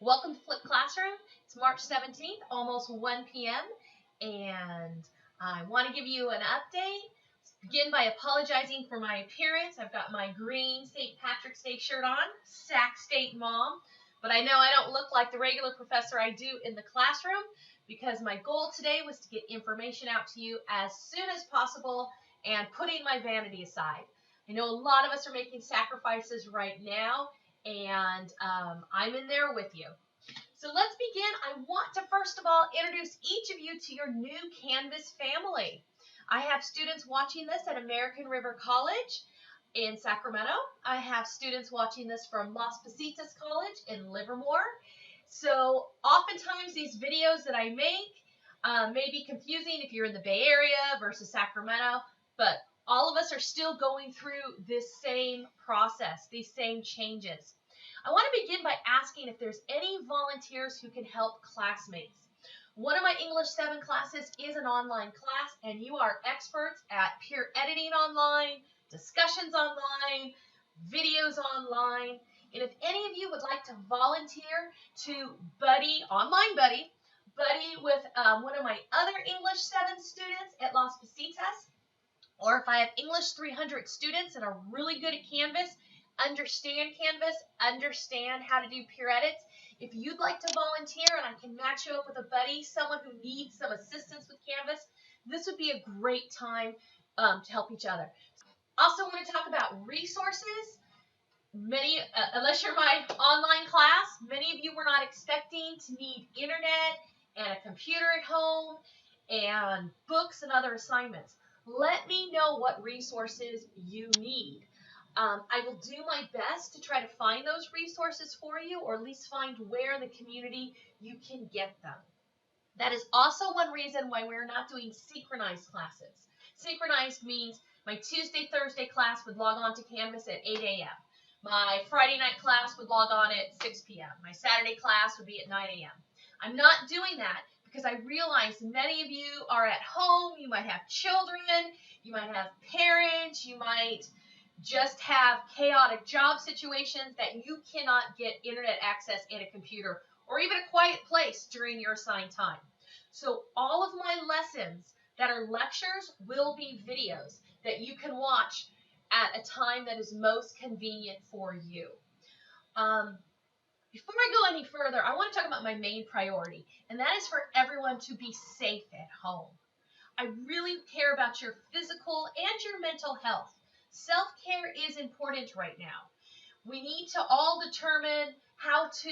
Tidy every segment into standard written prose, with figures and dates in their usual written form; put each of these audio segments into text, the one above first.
Welcome to Flip Classroom. It's March 17th, almost 1 p.m. and I want to give you an update. Begin by apologizing for my appearance. I've got my green St. Patrick's Day shirt on, Sac State Mom, but I know I don't look like the regular professor I do in the classroom because my goal today was to get information out to you as soon as possible and putting my vanity aside. I know a lot of us are making sacrifices right now, and I'm in there with you. So let's begin. I want to first of all introduce each of you to your new Canvas family. I have students watching this at American River College in Sacramento. I have students watching this from Las Positas College in Livermore. So oftentimes these videos that I make may be confusing if you're in the Bay Area versus Sacramento, but all of us are still going through this same process, these same changes. I want to begin by asking if there's any volunteers who can help classmates. One of my English 7 classes is an online class, and you are experts at peer editing online, discussions online, videos online. And if any of you would like to volunteer to online buddy with one of my other English 7 students at Las Positas, or if I have English 300 students that are really good at Canvas, understand Canvas, understand how to do peer edits. If you'd like to volunteer and I can match you up with a buddy, someone who needs some assistance with Canvas, this would be a great time to help each other. Also want to talk about resources. Unless you're my online class, many of you were not expecting to need internet and a computer at home and books and other assignments. Let me know what resources you need. I will do my best to try to find those resources for you, or at least find where in the community you can get them. That is also one reason why we're not doing synchronized classes. Synchronized means my Tuesday, Thursday class would log on to Canvas at 8 a.m. My Friday night class would log on at 6 p.m. My Saturday class would be at 9 a.m. I'm not doing that because I realize many of you are at home, you might have children, you might have parents, you might just have chaotic job situations that you cannot get internet access and a computer or even a quiet place during your assigned time. So all of my lessons that are lectures will be videos that you can watch at a time that is most convenient for you. Before I go any further, I want to talk about my main priority, and that is for everyone to be safe at home. I really care about your physical and your mental health. Self-care is important right now. We need to all determine how to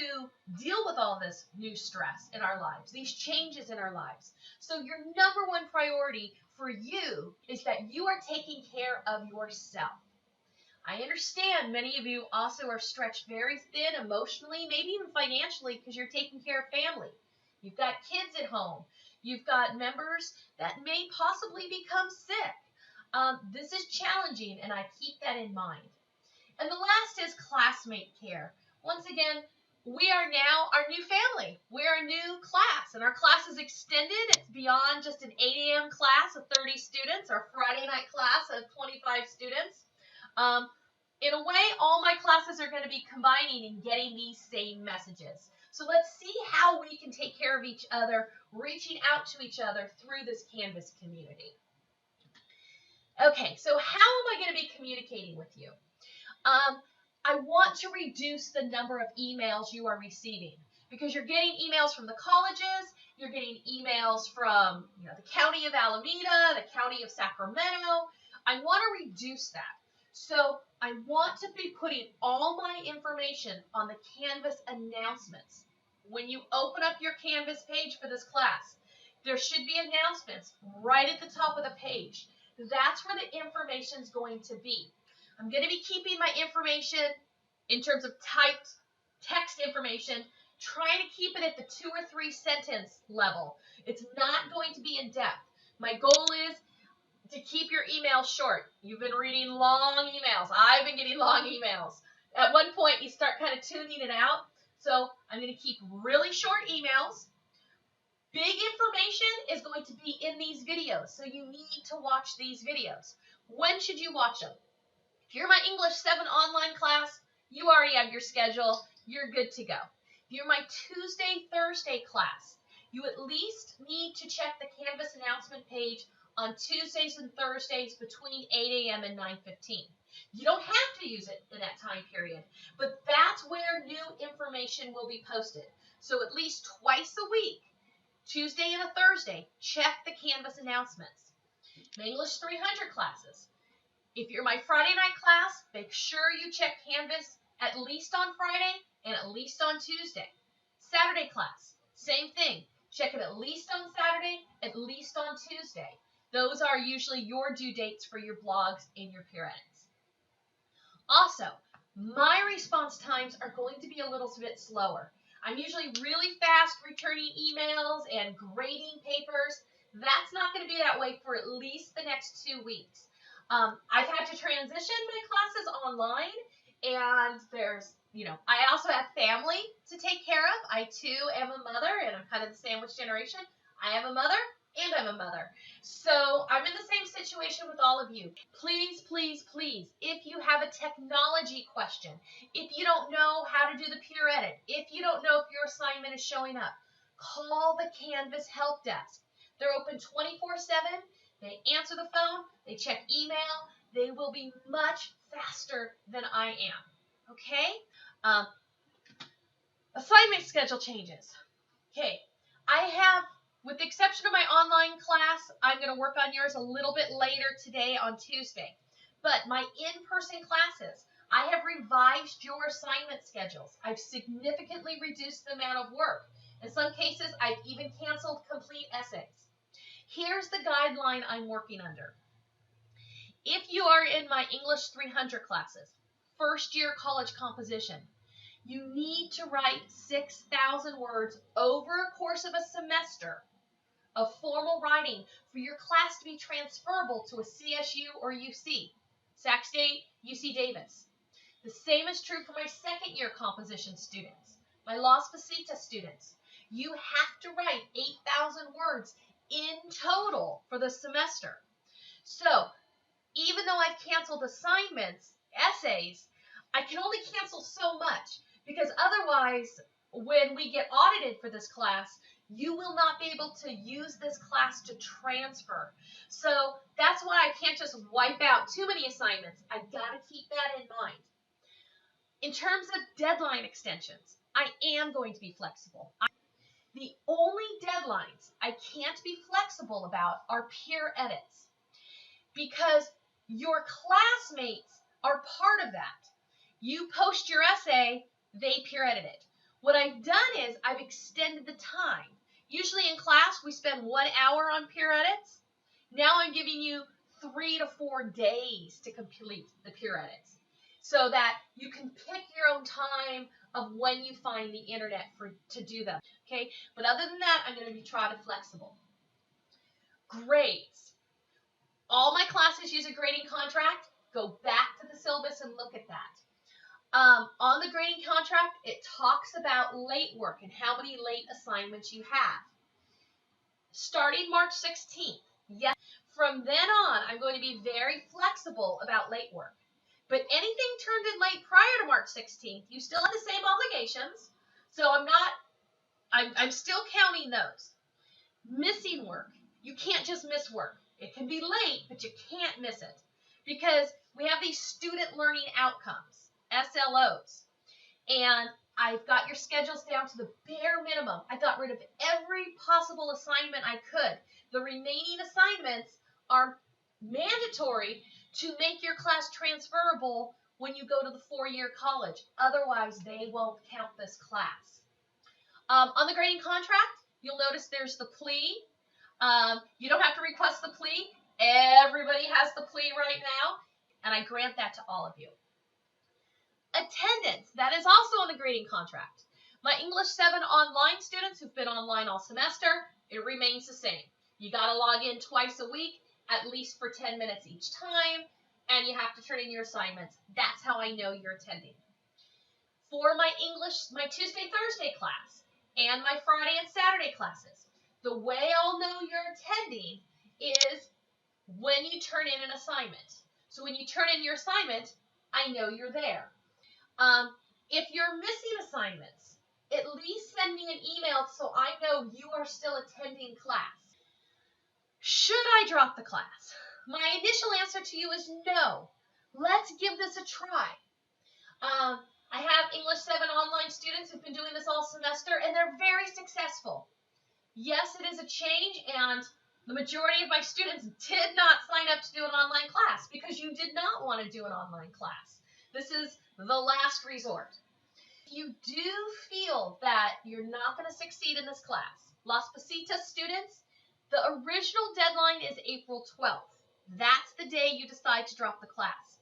deal with all this new stress in our lives, these changes in our lives. So your number one priority for you is that you are taking care of yourself. I understand many of you also are stretched very thin emotionally, maybe even financially, because you're taking care of family. You've got kids at home. You've got members that may possibly become sick. This is challenging, and I keep that in mind. And the last is classmate care. Once again, we are now our new family. We're a new class, and our class is extended. It's beyond just an 8 a.m. class of 30 students, our Friday night class of 25 students. In a way, all my classes are going to be combining and getting these same messages. So let's see how we can take care of each other, reaching out to each other through this Canvas community. Okay, so how am I going to be communicating with you? I want to reduce the number of emails you are receiving because you're getting emails from the colleges, you're getting emails from the County of Alameda, the County of Sacramento. I want to reduce that. So I want to be putting all my information on the Canvas announcements. When you open up your Canvas page for this class, there should be announcements right at the top of the page. That's where the information is going to be. I'm going to be keeping my information in terms of typed text information, trying to keep it at the 2 or 3 sentence level. It's not going to be in depth. My goal is to keep your emails short. You've been reading long emails. I've been getting long emails. At one point, you start kind of tuning it out. So I'm going to keep really short emails. Big information is going to be in these videos, so you need to watch these videos. When should you watch them? If you're my English 7 online class, you already have your schedule. You're good to go. If you're my Tuesday, Thursday class, you at least need to check the Canvas announcement page on Tuesdays and Thursdays between 8 a.m. and 9:15. You don't have to use it in that time period, but that's where new information will be posted. So at least twice a week, Tuesday and a Thursday, check the Canvas announcements. My English 300 classes. If you're my Friday night class, make sure you check Canvas at least on Friday and at least on Tuesday. Saturday class, same thing. Check it at least on Saturday, at least on Tuesday. Those are usually your due dates for your blogs and your peer edits. Also, my response times are going to be a little bit slower. I'm usually really fast returning emails and grading papers. That's not going to be that way for at least the next 2 weeks. I've had to transition my classes online, and I also have family to take care of. I too am a mother, and I'm kind of the sandwich generation. I am a mother, and I'm a mother. So I'm in the same situation with all of you. Please, please, please, if you have a technology question, if you don't know how to do the peer edit, if you don't know if your assignment is showing up, call the Canvas help desk. They're open 24/7. They answer the phone. They check email. They will be much faster than I am. Okay? Assignment schedule changes. Okay, I have, with the exception of my online class, I'm going to work on yours a little bit later today on Tuesday. But my in-person classes, I have revised your assignment schedules. I've significantly reduced the amount of work. In some cases, I've even canceled complete essays. Here's the guideline I'm working under. If you are in my English 300 classes, first year college composition, you need to write 6,000 words over a course of a semester of formal writing for your class to be transferable to a CSU or UC, Sac State, UC Davis. The same is true for my second year composition students, my Las Positas students. You have to write 8,000 words in total for the semester. So even though I've canceled assignments, essays, I can only cancel so much, because otherwise, when we get audited for this class, you will not be able to use this class to transfer. So that's why I can't just wipe out too many assignments. I've got to keep that in mind. In terms of deadline extensions, I am going to be flexible. The only deadlines I can't be flexible about are peer edits, because your classmates are part of that. You post your essay, they peer edit it. What I've done is I've extended the time. Usually in class we spend 1 hour on peer edits. Now I'm giving you 3 to 4 days to complete the peer edits, so that you can pick your own time of when you find the internet to do them. Okay, but other than that, I'm going to try to be flexible. Grades. All my classes use a grading contract. Go back to the syllabus and look at that. On the grading contract, it talks about late work and how many late assignments you have. Starting March 16th, yes, from then on, I'm going to be very flexible about late work. But anything turned in late prior to March 16th, you still have the same obligations. So I'm still counting those. Missing work. You can't just miss work. It can be late, but you can't miss it, because we have these student learning outcomes, SLOs, and I've got your schedules down to the bare minimum. I got rid of every possible assignment I could. The remaining assignments are mandatory to make your class transferable when you go to the 4-year college. Otherwise, they won't count this class. On the grading contract, you'll notice there's the plea. You don't have to request the plea. Everybody has the plea right now, and I grant that to all of you. Attendance, that is also on the grading contract. My English 7 online students who've been online all semester, it remains the same. You got to log in twice a week, at least for 10 minutes each time, and you have to turn in your assignments. That's how I know you're attending. For my Tuesday, Thursday class, and my Friday and Saturday classes, the way I'll know you're attending is when you turn in an assignment. So when you turn in your assignment, I know you're there. If you're missing assignments, at least send me an email so I know you are still attending class. Should I drop the class? My initial answer to you is no. Let's give this a try. I have English 7 online students who've been doing this all semester, and they're very successful. Yes, it is a change, and the majority of my students did not sign up to do an online class because you did not want to do an online class. This is the last resort. If you do feel that you're not going to succeed in this class, Las Positas students, the original deadline is April 12th. That's the day you decide to drop the class.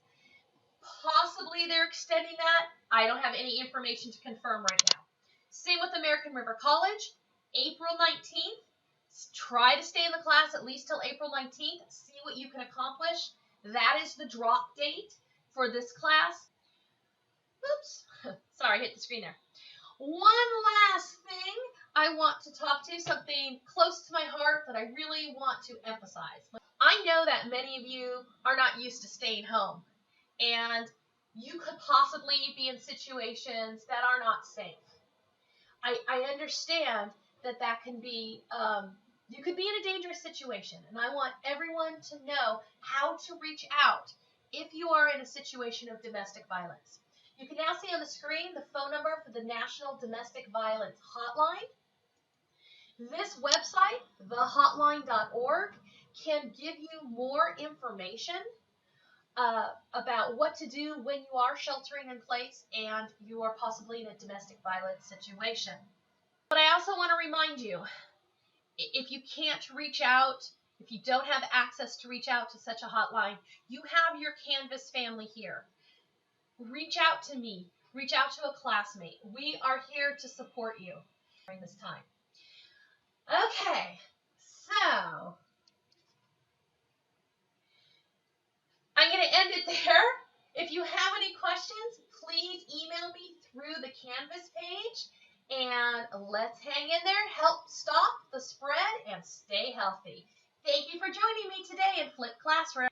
Possibly they're extending that. I don't have any information to confirm right now. Same with American River College, April 19th. Try to stay in the class at least till April 19th. See what you can accomplish. That is the drop date for this class. Oops, sorry, I hit the screen there. One last thing I want to talk to, something close to my heart that I really want to emphasize. I know that many of you are not used to staying home, and you could possibly be in situations that are not safe. I understand that can be, you could be in a dangerous situation, and I want everyone to know how to reach out if you are in a situation of domestic violence. You can now see on the screen the phone number for the National Domestic Violence Hotline. This website, thehotline.org, can give you more information about what to do when you are sheltering in place and you are possibly in a domestic violence situation. But I also want to remind you, if you can't reach out, if you don't have access to reach out to such a hotline, you have your Canvas family here. Reach out to me. Reach out to a classmate. We are here to support you during this time. Okay, so I'm going to end it there. If you have any questions, please email me through the Canvas page. And let's hang in there, help stop the spread, and stay healthy. Thank you for joining me today in Flip Classroom.